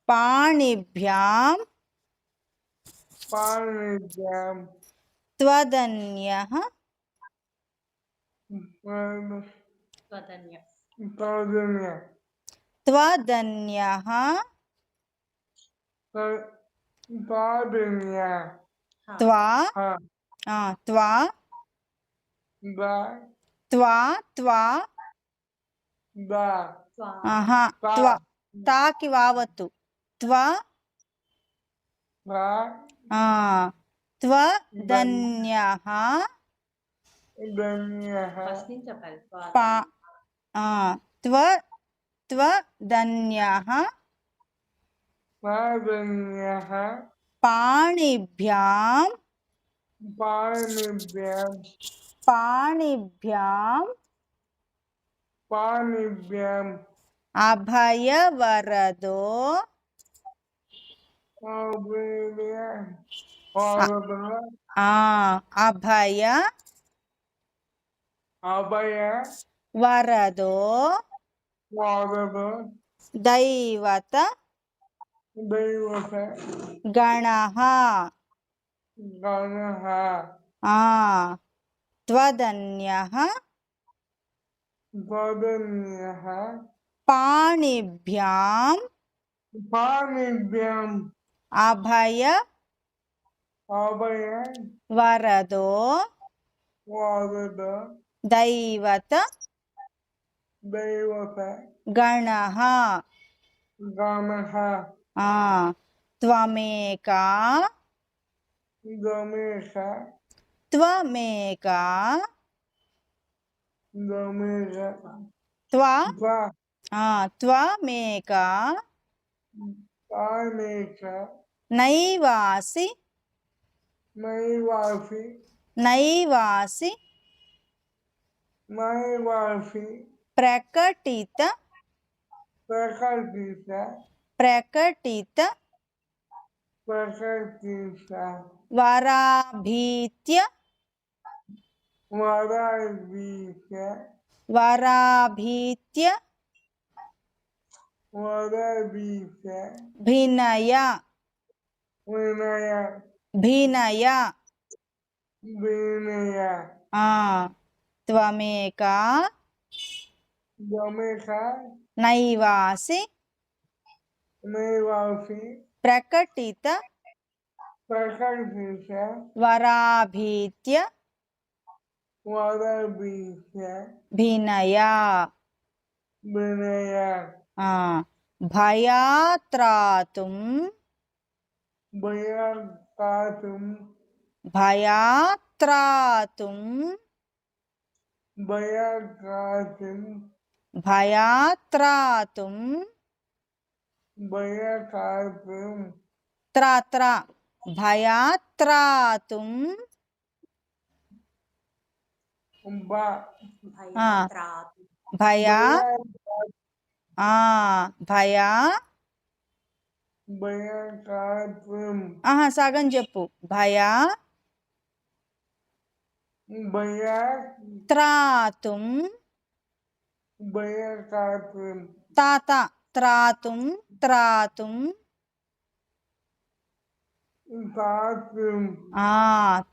पाणिभ्यां त्वदन्यः त्वदन्यः त्वा त्वा त्वा त्वा त्वा ताकि वावतु त्वा त्वदन्यः त्वदन्यः पाणिभ्यां अभयवरदो अभय वरदो दैवत गणः त्वदन्यः पाणिभ्यां अभय वरदो दैवत गणः त्वमेका त्वमेका त्वमेका नैवासि नैवासि प्रकटित प्रकटित वराभीत्य वराभीत्य भिनय भिनय त्वमेका नैवासि प्रकटित वराभीत्य भिनय भयात्रातुं भयात्रातुं भयात्रातुं त्रात्र भयात्रातुं भया भया సగం చెప్పు భయా త్రాతుం తాత త్రాతుం త్రాతుం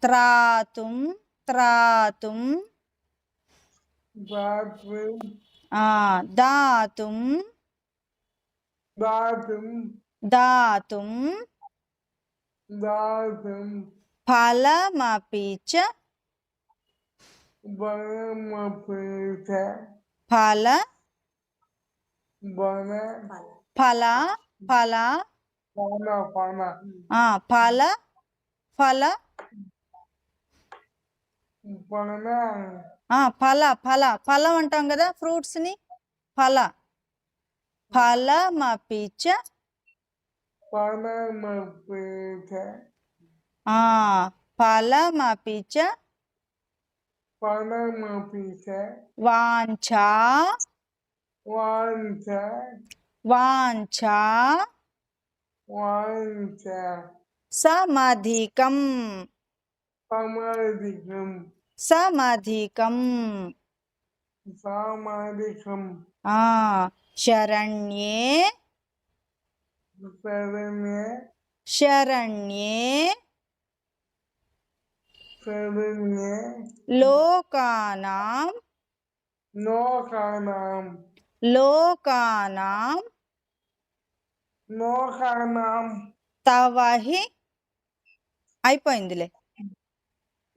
త్రాతుం త్రాతుం దాతుం दातुं फलमपि च फल फल फल फल फल ఫల ఫల ఫలం అంటాం కదా ఫ్రూట్స్ ని ఫల ఫలమపి చ ఫలమపి చ వాంఛా వాంఛా సమధికం సమధికం శరణ్యే శరణ్యే శరణ్యే శరణ్యే లోకానాం లోకానాం లోకానాం లోకానాం తవహి అయిపోయిందిలే.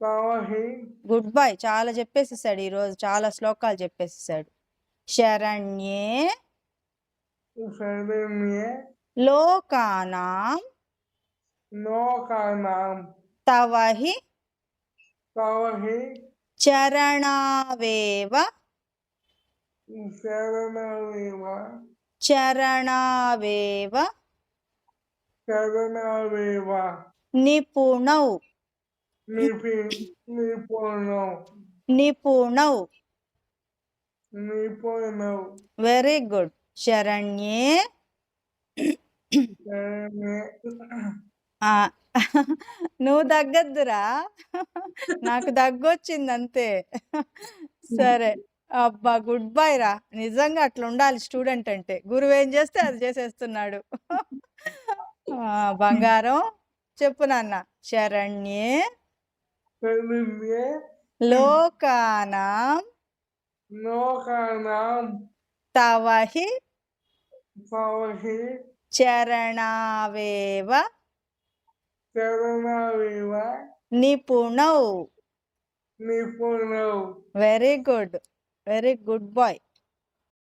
తవహి గుడ్ బై. చాలా చెప్పేసేసాడు ఈరోజు, చాలా శ్లోకాలు చెప్పేసేసాడు. శరణ్యే శరణ్యే లోకానాం లోకానాం తవహి తవహి చరణావేవ శరణమేవ చరణావేవ శరణమేవ నిపుణౌ నిపుణౌ నిపుణౌ. నిపుణౌ వెరీ గుడ్. శరణ్యే శరణ్యే ఆ, నువ్వు తగ్గద్దురా, నాకు దగ్గొచ్చింది అంతే. సరే అబ్బా, గుడ్ బై రా. నిజంగా అట్లా ఉండాలి స్టూడెంట్ అంటే. గురువు ఏం చేస్తే అది చేసేస్తున్నాడు. బంగారం చెప్పు నాన్న. శరణ్యే శరణ్యే లోకానాం లోకానాం తవహి తవహి చరణావేవ శరణమేవ నిపుణౌ. నిపుణౌ. Very good, very good bye.